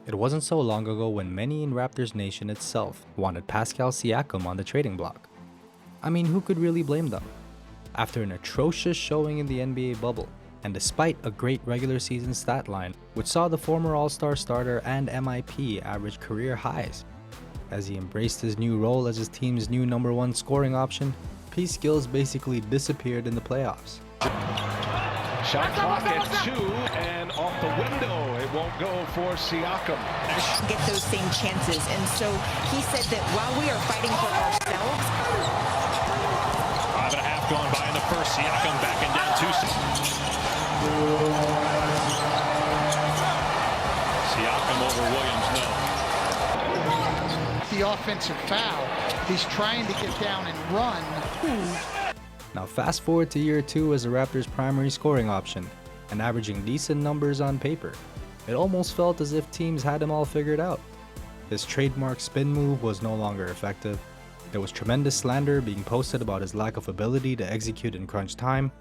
It wasn't so long ago when many in Raptors Nation itself wanted Pascal Siakam on the trading block. I mean, who could really blame them? After an atrocious showing in the NBA bubble, and despite a great regular season stat line, which saw the former All-Star starter and MIP average career highs, as he embraced his new role as his team's new #1 scoring option, P's skills basically disappeared in the playoffs. Shot clock at 2 and off the window. It won't go for Siakam. Get those same chances, and so he said that while we are fighting for ourselves. 5.5 gone by in the first. Siakam backing down 2. Siakam over Williams, no. The offensive foul. He's trying to get down and run. Now fast forward to year 2 as the Raptors' primary scoring option, and averaging decent numbers on paper. It almost felt as if teams had him all figured out. His trademark spin move was no longer effective. There was tremendous slander being posted about his lack of ability to execute in crunch time,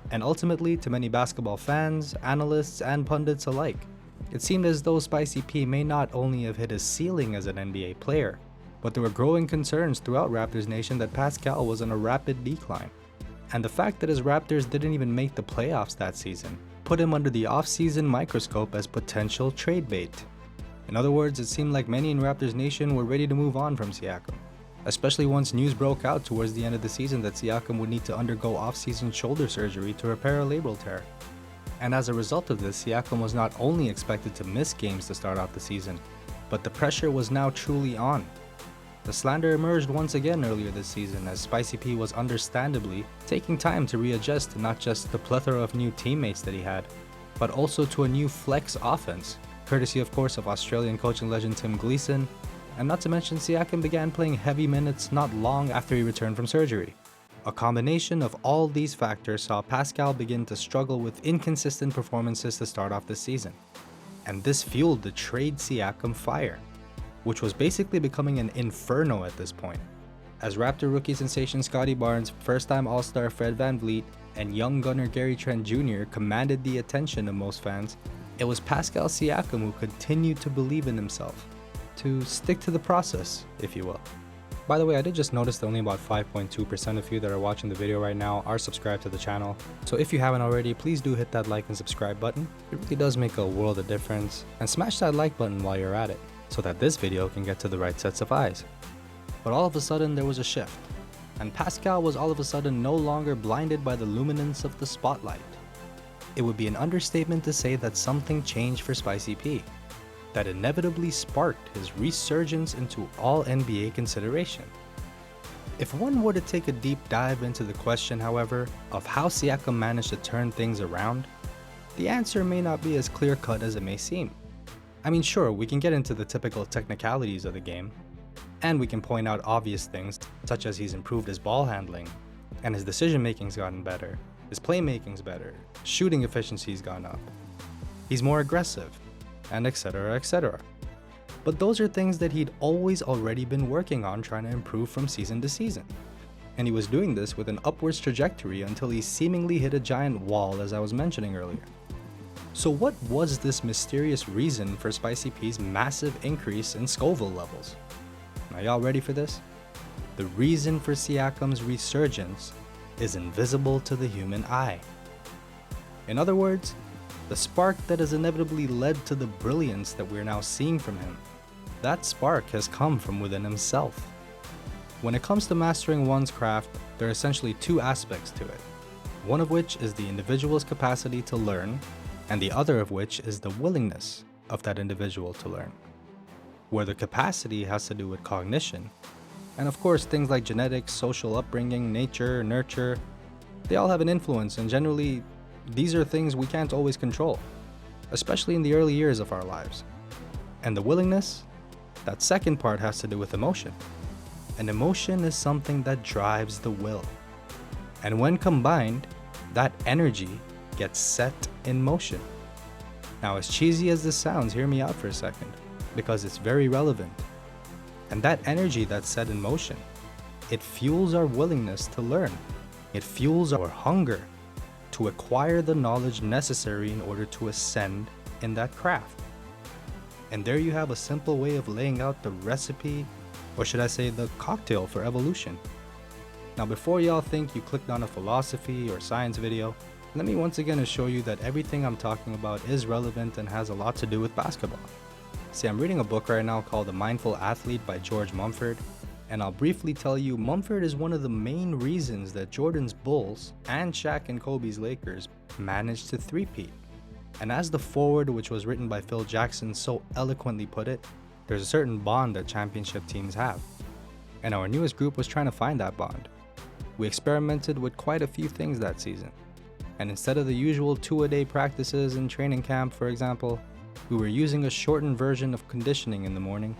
and ultimately to many basketball fans, analysts, and pundits alike, it seemed as though Spicy P may not only have hit his ceiling as an NBA player, but there were growing concerns throughout Raptors Nation that Pascal was on a rapid decline. And the fact that his Raptors didn't even make the playoffs that season put him under the off-season microscope as potential trade bait. In other words, it seemed like many in Raptors Nation were ready to move on from Siakam, especially once news broke out towards the end of the season that Siakam would need to undergo off-season shoulder surgery to repair a labral tear. And as a result of this, Siakam was not only expected to miss games to start off the season, but the pressure was now truly on. The slander emerged once again earlier this season as Spicy P was understandably taking time to readjust to not just the plethora of new teammates that he had, but also to a new flex offense, courtesy of course of Australian coaching legend Tim Gleeson, and not to mention Siakam began playing heavy minutes not long after he returned from surgery. A combination of all these factors saw Pascal begin to struggle with inconsistent performances to start off this season, and this fueled the trade Siakam fire, which was basically becoming an inferno at this point. As Raptor rookie sensation Scottie Barnes, first-time All-Star Fred VanVleet, and young gunner Gary Trent Jr. commanded the attention of most fans, it was Pascal Siakam who continued to believe in himself, to stick to the process, if you will. By the way, I did just notice that only about 5.2% of you that are watching the video right now are subscribed to the channel, so if you haven't already, please do hit that like and subscribe button. It really does make a world of difference, and smash that like button while you're at it, so that this video can get to the right sets of eyes. But all of a sudden there was a shift, and Pascal was all of a sudden no longer blinded by the luminance of the spotlight. It would be an understatement to say that something changed for Spicy P, that inevitably sparked his resurgence into all NBA consideration. If one were to take a deep dive into the question, however, of how Siakam managed to turn things around, the answer may not be as clear-cut as it may seem. I mean, sure, we can get into the typical technicalities of the game, and we can point out obvious things, such as he's improved his ball handling, and his decision-making's gotten better, his playmaking's better, shooting efficiency's gone up, he's more aggressive, and etc, etc. But those are things that he'd always already been working on trying to improve from season to season. And he was doing this with an upwards trajectory until he seemingly hit a giant wall, as I was mentioning earlier. So what was this mysterious reason for Spicy P's massive increase in Scoville levels? Are y'all ready for this? The reason for Siakam's resurgence is invisible to the human eye. In other words, the spark that has inevitably led to the brilliance that we're now seeing from him, that spark has come from within himself. When it comes to mastering one's craft, there are essentially two aspects to it, one of which is the individual's capacity to learn, and the other of which is the willingness of that individual to learn, where the capacity has to do with cognition, and of course things like genetics, social upbringing, nature, nurture, they all have an influence, and generally these are things we can't always control, especially in the early years of our lives. And the willingness, that second part has to do with emotion. And emotion is something that drives the will. And when combined, that energy gets set in motion. Now, as cheesy as this sounds, hear me out for a second, because it's very relevant. And that energy that's set in motion, it fuels our willingness to learn. It fuels our hunger to acquire the knowledge necessary in order to ascend in that craft. And there you have a simple way of laying out the recipe, or should I say the cocktail for evolution. Now before y'all think you clicked on a philosophy or science video, let me once again assure you that everything I'm talking about is relevant and has a lot to do with basketball. See, I'm reading a book right now called The Mindful Athlete by George Mumford, and I'll briefly tell you Mumford is one of the main reasons that Jordan's Bulls and Shaq and Kobe's Lakers managed to three-peat. And as the foreword, which was written by Phil Jackson, so eloquently put it, there's a certain bond that championship teams have. And our newest group was trying to find that bond. We experimented with quite a few things that season. And instead of the usual 2-a-day practices in training camp, for example, we were using a shortened version of conditioning in the morning,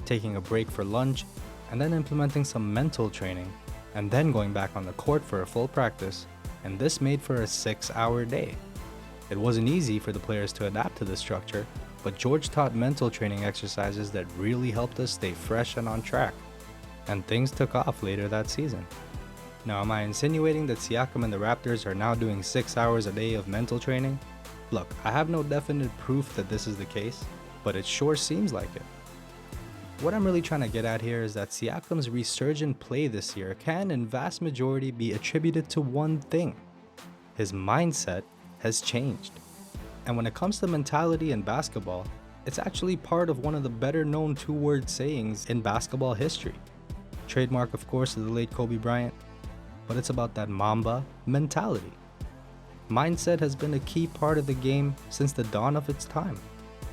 taking a break for lunch, and then implementing some mental training, and then going back on the court for a full practice, and this made for a 6-hour day. It wasn't easy for the players to adapt to this structure, but George taught mental training exercises that really helped us stay fresh and on track, and things took off later that season. Now, am I insinuating that Siakam and the Raptors are now doing 6 hours a day of mental training? Look, I have no definite proof that this is the case, but it sure seems like it. What I'm really trying to get at here is that Siakam's resurgent play this year can in vast majority be attributed to one thing. His mindset has changed. And when it comes to mentality in basketball, it's actually part of one of the better known two-word sayings in basketball history. Trademark, of course, of the late Kobe Bryant, but it's about that Mamba mentality. Mindset has been a key part of the game since the dawn of its time.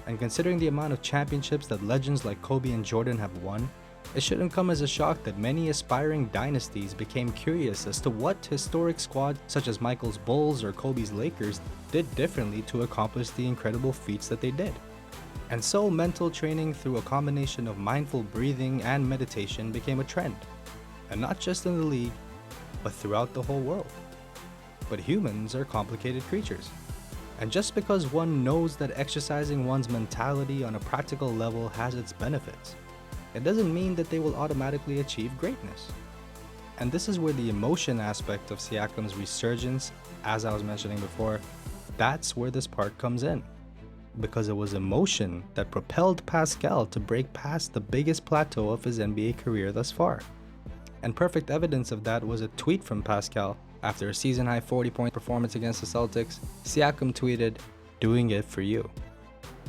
And considering the amount of championships that legends like Kobe and Jordan have won, it shouldn't come as a shock that many aspiring dynasties became curious as to what historic squads such as Michael's Bulls or Kobe's Lakers did differently to accomplish the incredible feats that they did. And so mental training through a combination of mindful breathing and meditation became a trend. And not just in the league, but throughout the whole world. But humans are complicated creatures. And just because one knows that exercising one's mentality on a practical level has its benefits, it doesn't mean that they will automatically achieve greatness. And this is where the emotion aspect of Siakam's resurgence, as I was mentioning before, that's where this part comes in. Because it was emotion that propelled Pascal to break past the biggest plateau of his NBA career thus far. And perfect evidence of that was a tweet from Pascal. After a season-high 40-point performance against the Celtics, Siakam tweeted, "Doing it for you."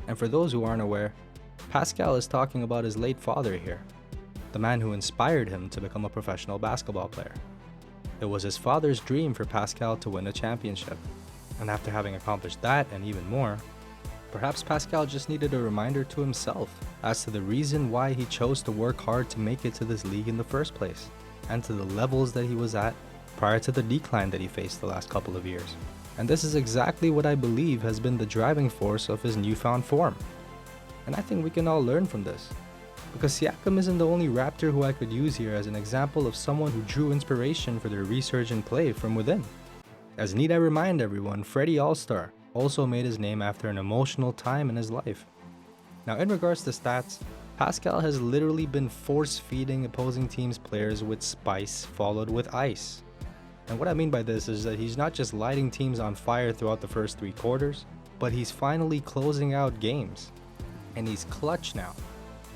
And for those who aren't aware, Pascal is talking about his late father here, the man who inspired him to become a professional basketball player. It was his father's dream for Pascal to win a championship. And after having accomplished that and even more, perhaps Pascal just needed a reminder to himself as to the reason why he chose to work hard to make it to this league in the first place, and to the levels that he was at prior to the decline that he faced the last couple of years. And this is exactly what I believe has been the driving force of his newfound form. And I think we can all learn from this, because Siakam isn't the only Raptor who I could use here as an example of someone who drew inspiration for their resurgent play from within. As need I remind everyone, Freddie All-Star also made his name after an emotional time in his life. Now, in regards to stats, Pascal has literally been force-feeding opposing teams' players with spice followed with ice. And what I mean by this is that he's not just lighting teams on fire throughout the first 3 quarters, but he's finally closing out games. And he's clutch now.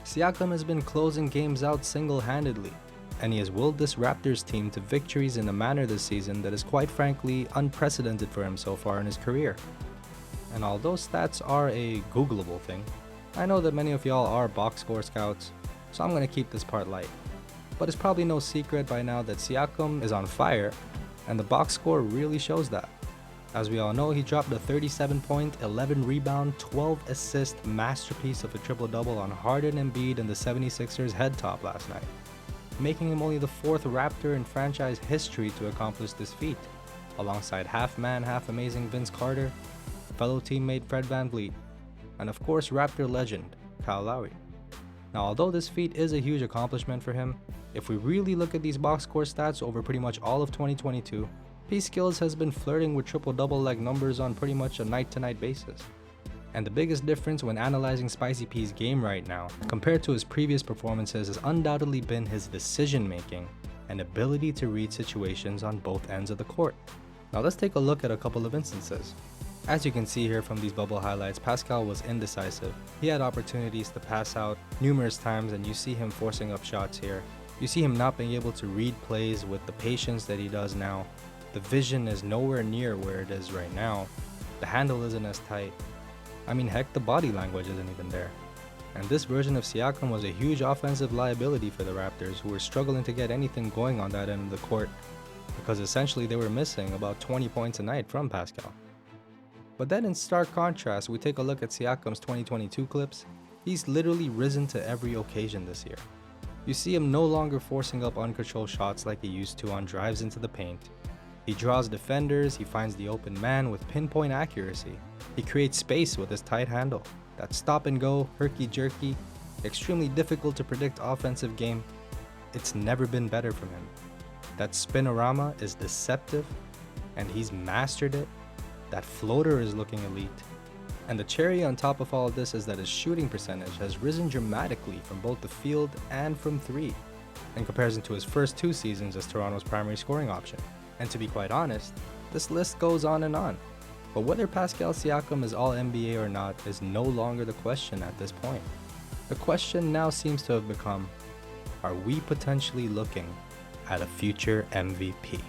Siakam has been closing games out single-handedly, and he has willed this Raptors team to victories in a manner this season that is quite frankly unprecedented for him so far in his career. And although stats are a Googleable thing, I know that many of y'all are box score scouts, so I'm going to keep this part light. But it's probably no secret by now that Siakam is on fire, and the box score really shows that. As we all know, he dropped a 37-point, 11-rebound, 12-assist masterpiece of a triple-double on Harden, Embiid, and the 76ers head top last night, making him only the 4th Raptor in franchise history to accomplish this feat, alongside half-man, half-amazing Vince Carter, fellow teammate Fred VanVleet, and of course Raptor legend Kyle Lowry. Now, although this feat is a huge accomplishment for him, if we really look at these box score stats over pretty much all of 2022, P Skills has been flirting with triple-double-like numbers on pretty much a night-to-night basis. And the biggest difference when analyzing Spicy P's game right now, compared to his previous performances, has undoubtedly been his decision-making and ability to read situations on both ends of the court. Now let's take a look at a couple of instances. As you can see here from these bubble highlights, Pascal was indecisive. He had opportunities to pass out numerous times, and you see him forcing up shots here. You see him not being able to read plays with the patience that he does now. The vision is nowhere near where it is right now. The handle isn't as tight. I mean, heck, the body language isn't even there. And this version of Siakam was a huge offensive liability for the Raptors, who were struggling to get anything going on that end of the court, because essentially they were missing about 20 points a night from Pascal. But then in stark contrast, we take a look at Siakam's 2022 clips. He's literally risen to every occasion this year. You see him no longer forcing up uncontrolled shots like he used to on drives into the paint. He draws defenders, he finds the open man with pinpoint accuracy. He creates space with his tight handle. That stop and go, herky-jerky, extremely difficult to predict offensive game, it's never been better from him. That spinorama is deceptive, and he's mastered it. That floater is looking elite. And the cherry on top of all of this is that his shooting percentage has risen dramatically from both the field and from three, in comparison to his first 2 seasons as Toronto's primary scoring option. And to be quite honest, this list goes on and on. But whether Pascal Siakam is all NBA or not is no longer the question at this point. The question now seems to have become, are we potentially looking at a future MVP?